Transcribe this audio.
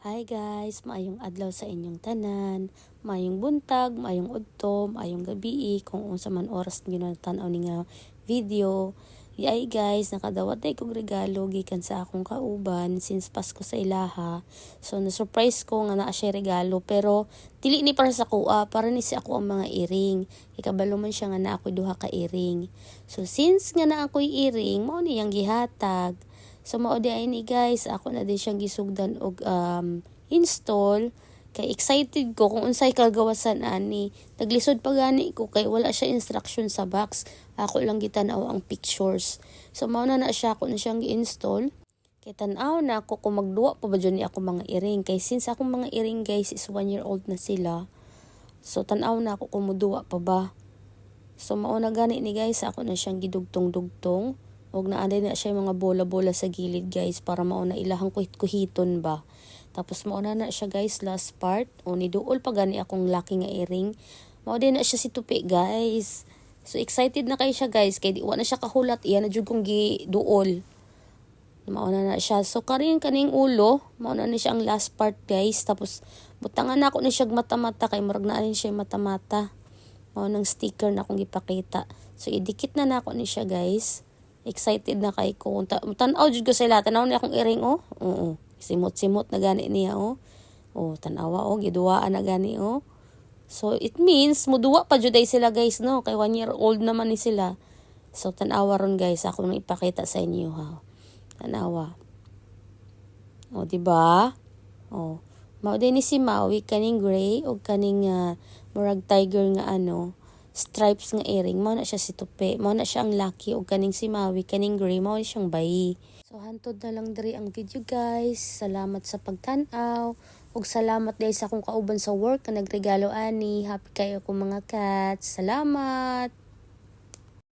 Hi guys, maayong adlaw sa inyong tanan, maayong buntag, maayong udto, maayong gabi kung unsa man oras niyo na tan-aw ni nga video. Ay guys, nakadawat day kog regalo gikan sa akong kauban since Pasko sa ilaha. So na-surprise ko nga naa siya regalo pero dili ni para sa kuha, para ni si ako ang mga earring. Ikabalo man siya nga naa ako'y duha ka earring. So since nga naa ako'y earring, mao niyang gihatag. So mao di ay ni guys, ako na din siyang gisugdan og install. Kay excited ko kung unsay kagawasan ani. Naglisod pa gani ko kay wala siya instruction sa box. Ako lang gitanaw ang pictures. So mao na siya, ako na siyang gi-install. Kay tan-aw na ako kung magduwa pa ba dyan ni ako mga earring. Kay since akong mga earring guys is 1-year-old na sila. So tan-aw na ako kung muduwa pa ba. So mao na gani ni guys, ako na siyang gidugtong-dugtong. Huwag na anday na siya yung mga bola-bola sa gilid guys para mauna ilahang kuhit-kuhiton ba. Tapos mauna na siya guys last part. O niduol pa gani akong laki nga earring. Mao din na siya si tupi guys. So excited na kayo siya guys. Kaya di na siya kahulat. Iyan na dyan kong giduol. Mauna na siya. So kaning ulo. Mauna na siya ang last part guys. Tapos butangan na ako na siya mata-mata. Kay marag na rin siya mata-mata. Mauna ng sticker na akong gipakita. So idikit na ako ni siya guys. Excited na kay ko. Tanaw jud ko sila. Tanaw ni akong earring oh. Oo. Simot-simot na gani niya oh. Oh, tanawa oh, giduwaan na gani oh. So it means muduwa pa jud ay sila guys no. Kay 1-year-old naman ni sila. So tanawa ron guys, ako nang ipakita sa inyo ha. Tanawa. Oh, di ba? Oh. Mao din ni si Maui kaning gray o kaning murag tiger nga stripes nga earring. Mao na siya si tupi. Mao na siya ang lucky o kaning si Maui kaning gray mao siyang bayi. So hantod na lang diri ang video guys. Salamat sa pagtan-aw. Ug salamat dahil sa akong kauban sa work na nagregalo ani. Happy kayo ko mga cats. Salamat.